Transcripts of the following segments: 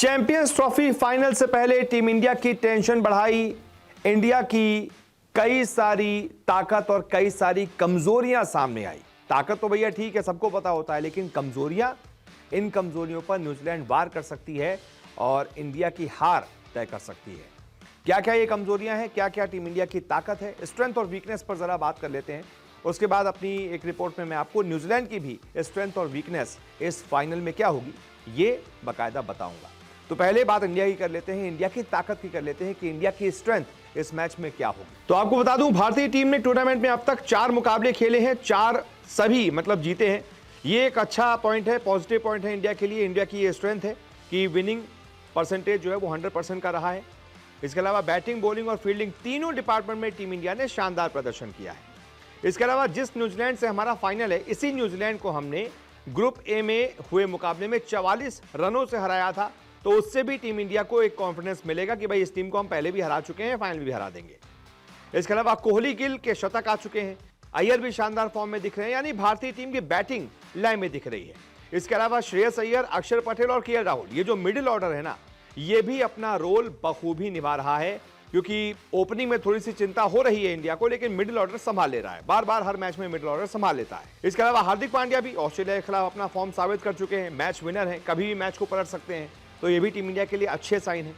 Champions trophy final से पहले team India की टेंशन बढ़ाई इंडिया की कई सारी ताकत और कई सारी कमजोरियां सामने आई। ताकत तो भैया ठीक है, सबको पता होता है, लेकिन कमजोरियां, इन कमजोरियों पर न्यूजीलैंड वार कर सकती है और इंडिया की हार तय कर सकती है। क्या क्या ये कमजोरियां हैं, क्या क्या टीम इंडिया की ताकत है, स्ट्रेंथ और वीकनेस पर जरा बात कर लेते हैं। उसके बाद अपनी एक रिपोर्ट में मैं आपको न्यूजीलैंड की भी स्ट्रेंथ और वीकनेस इस फाइनल में क्या होगी ये बाकायदा बताऊंगा। तो पहले बात इंडिया की कर लेते हैं, इंडिया की ताकत की कर लेते हैं कि इंडिया की स्ट्रेंथ इस मैच में क्या होगी। तो आपको बता दूं, भारतीय टीम ने टूर्नामेंट में अब तक 4 मुकाबले खेले हैं, 4 सभी मतलब जीते हैं। ये एक अच्छा पॉइंट है, पॉजिटिव पॉइंट है इंडिया के लिए। इंडिया की ये स्ट्रेंथ है कि विनिंग परसेंटेज जो है वो 100% का रहा है। इसके अलावा बैटिंग, बॉलिंग और फील्डिंग तीनों डिपार्टमेंट में टीम इंडिया ने शानदार प्रदर्शन किया है। इसके अलावा जिस न्यूजीलैंड से हमारा फाइनल है, इसी न्यूजीलैंड को हमने ग्रुप ए में हुए मुकाबले में 44 रनों से हराया था। तो उससे भी टीम इंडिया को एक कॉन्फिडेंस मिलेगा कि भाई इस टीम को हम पहले भी हरा चुके हैं, फाइनल भी हरा देंगे। इसके अलावा कोहली, गिल के शतक आ चुके हैं, अय्यर भी शानदार फॉर्म में दिख रहे हैं, यानी भारतीय टीम की बैटिंग लय में दिख रही है। इसके अलावा श्रेयस अय्यर, अक्षर पटेल और केएल राहुल, ये जो मिडिल ऑर्डर है ना, ये भी अपना रोल बखूबी निभा रहा है। क्योंकि ओपनिंग में थोड़ी सी चिंता हो रही है इंडिया को, लेकिन मिडिल ऑर्डर संभाल ले रहा है, बार बार हर मैच में मिडिल ऑर्डर संभाल लेता है। इसके अलावा हार्दिक पांड्या भी ऑस्ट्रेलिया के खिलाफ अपना फॉर्म साबित कर चुके हैं, मैच विनर हैं, कभी भी मैच को पलट सकते हैं, तो ये भी टीम इंडिया के लिए अच्छे साइन है।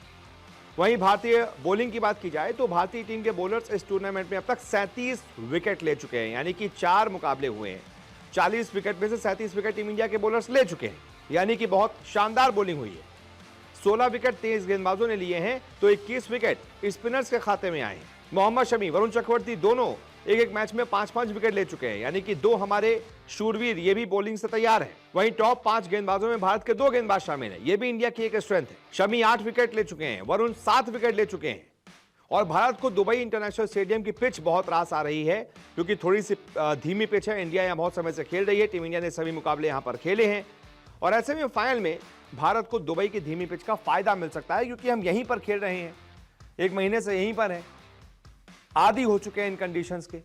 वहीं भारतीय बॉलिंग की बात की जाए तो भारतीय टीम के बॉलर्स इस टूर्नामेंट में अब तक 37 विकेट ले चुके हैं, यानी कि 4 मुकाबले हुए हैं, 40 विकेट में से 37 विकेट टीम इंडिया के बॉलर्स ले चुके हैं, यानी कि बहुत शानदार बॉलिंग हुई है। 16 विकेट 23 गेंदबाजों ने लिए हैं, तो 21 विकेट स्पिनर्स के खाते में आए हैं। मोहम्मद शमी, वरुण चक्रवर्ती दोनों एक एक मैच में 5-5 विकेट ले चुके हैं, यानी कि 2 हमारे शूरवीर ये भी बॉलिंग से तैयार है। वहीं टॉप 5 गेंदबाजों में भारत के 2 गेंदबाज शामिल हैं, ये भी इंडिया की एक स्ट्रेंथ है। शमी 8 विकेट ले चुके हैं, वरुण 7 विकेट ले चुके हैं। और भारत को दुबई इंटरनेशनल स्टेडियम की पिच बहुत रास आ रही है, क्योंकि थोड़ी सी धीमी पिच है। इंडिया यहां बहुत समय से खेल रही है, टीम इंडिया ने सभी मुकाबले यहां पर खेले हैं, और ऐसे में फाइनल में भारत को दुबई की धीमी पिच का फायदा मिल सकता है, क्योंकि हम यहीं पर खेल रहे हैं, 1 महीने से यहीं पर हैं, आदी हो चुके हैं इन कंडीशंस के।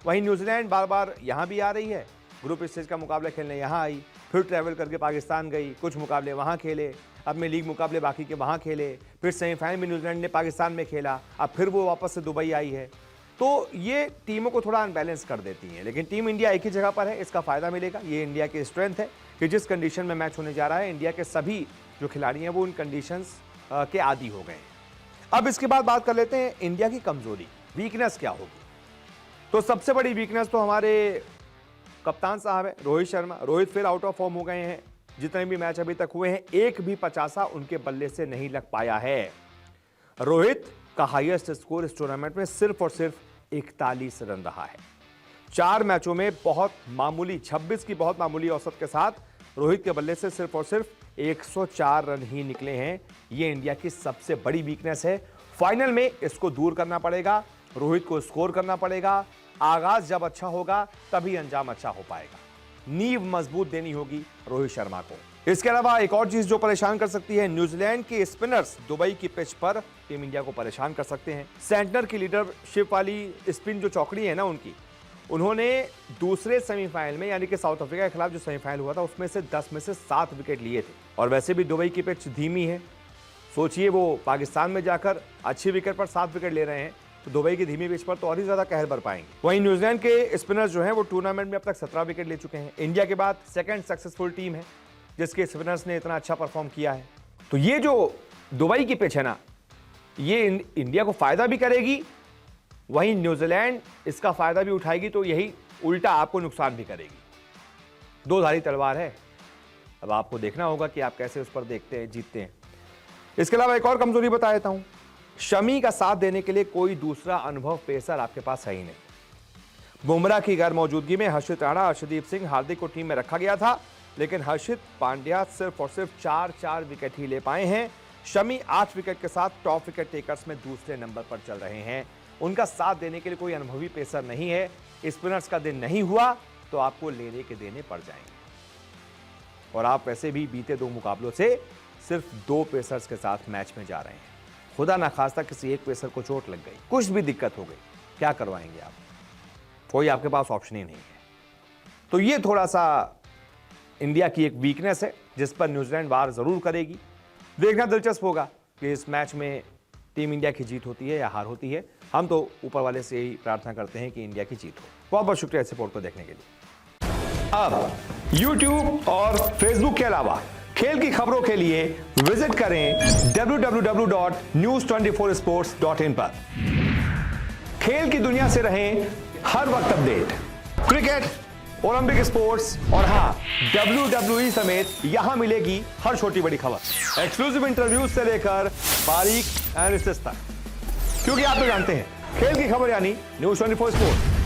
वहीं न्यूजीलैंड बार बार यहां भी आ रही है, ग्रुप स्टेज का मुकाबला खेलने यहां आई, फिर ट्रैवल करके पाकिस्तान गई, कुछ मुकाबले वहां खेले, अब में लीग मुकाबले बाकी के वहां खेले, फिर सेमीफाइनल में न्यूजीलैंड ने पाकिस्तान में खेला, अब फिर वो वापस से दुबई आई है। तो ये टीमों को थोड़ा अनबैलेंस कर देती है, लेकिन टीम इंडिया एक ही जगह पर है, इसका फायदा मिलेगा। ये इंडिया की स्ट्रेंथ है कि जिस कंडीशन में मैच होने जा रहा है, इंडिया के सभी जो खिलाड़ी हैं वो उन कंडीशंस के आदी हो गए हैं। अब इसके बाद बात कर लेते हैं इंडिया की कमजोरी, वीकनेस क्या होगी। तो सबसे बड़ी वीकनेस तो हमारे कप्तान साहब है, रोहित शर्मा। रोहित फिर आउट ऑफ फॉर्म हो गए हैं, जितने भी मैच अभी तक हुए हैं एक भी 50 उनके बल्ले से नहीं लग पाया है। रोहित का हाईएस्ट स्कोर इस टूर्नामेंट में सिर्फ और सिर्फ 41 रन रहा है। 4 मैचों में बहुत मामूली 26 की बहुत मामूली औसत के साथ रोहित के बल्ले से सिर्फ और सिर्फ 104 रन ही निकले हैं। ये इंडिया की सबसे बड़ी वीकनेस है। फाइनल में इसको दूर करना पड़ेगा, रोहित को स्कोर करना पड़ेगा। आगाज जब अच्छा होगा तभी अंजाम अच्छा हो पाएगा। नींव मजबूत देनी होगी रोहित शर्मा को। इसके अलावा एक और चीज जो परेशान कर सकती है, न्यूजीलैंड के स्पिनर्स दुबई की पिच पर टीम इंडिया को परेशान कर सकते हैं। सेंटर की लीडरशिप वाली स्पिन जो चौकड़ी है ना उनकी, उन्होंने दूसरे सेमीफाइनल में यानी कि साउथ अफ्रीका के खिलाफ जो सेमीफाइनल हुआ था उसमें से 10 में से 7 विकेट लिए थे। और वैसे भी दुबई की पिच धीमी है, सोचिए वो पाकिस्तान में जाकर अच्छी विकेट पर 7 विकेट ले रहे हैं, तो दुबई की धीमी पिच पर तो और ही ज्यादा कहर बर पाएंगे। वहीं न्यूजीलैंड के स्पिनर्स जो हैं वो टूर्नामेंट में अब तक 17 विकेट ले चुके हैं। इंडिया के बाद सेकंड सक्सेसफुल टीम है जिसके स्पिनर्स ने इतना अच्छा परफॉर्म किया है। तो ये जो दुबई की पिच है ना, ये इंडिया को फायदा भी करेगी, वहीं न्यूजीलैंड इसका फायदा भी उठाएगी, तो यही उल्टा आपको नुकसान भी करेगी। 2 धारी तलवार है, अब आपको देखना होगा कि आप कैसे उस पर देखते हैं, जीतते हैं। इसके अलावा एक और कमजोरी बता देता हूं, शमी का साथ देने के लिए कोई दूसरा अनुभव पेसर आपके पास है ही नहीं। बुमराह की गैर मौजूदगी में हर्षित राणा, अर्शदीप सिंह, हार्दिक को टीम में रखा गया था, लेकिन हर्षित पांड्या सिर्फ और सिर्फ 4 विकेट ही ले पाए हैं। शमी 8 विकेट के साथ टॉप विकेट टेकर्स में दूसरे नंबर पर चल रहे हैं। उनका साथ देने के लिए कोई अनुभवी पेसर नहीं है। स्पिनर्स का दिन नहीं हुआ तो आपको लेने के देने पड़ जाएंगे, और आप वैसे भी बीते 2 मुकाबलों से सिर्फ 2 पेसर्स के साथ मैच में जा रहे हैं। खुदा ना खास्ता किसी एक पेसर को चोट लग गई, कुछ भी दिक्कत हो गई, क्या करवाएंगे आप? कोई आपके पास ऑप्शन ही नहीं है। तो ये थोड़ा सा इंडिया की एक वीकनेस है जिस पर न्यूजीलैंड वार जरूर करेगी। देखना दिलचस्प होगा कि इस मैच में टीम इंडिया की जीत होती है या हार होती है। हम तो ऊपर वाले से ही प्रार्थना करते हैं कि इंडिया की जीत हो। बहुत बहुत शुक्रिया इस रिपोर्ट को देखने के लिए। अब YouTube और Facebook के अलावा खेल की खबरों के लिए विजिट करें www.news24sports.in पर। खेल की दुनिया से रहें हर वक्त अपडेट। क्रिकेट, ओलंपिक स्पोर्ट्स और हां WWE समेत यहां मिलेगी हर छोटी बड़ी खबर, एक्सक्लूसिव इंटरव्यूज से लेकर बारीक एनालिसिस तक। क्योंकि आप तो जानते हैं खेल की खबर यानी न्यूज़ 24 स्पोर्ट्स।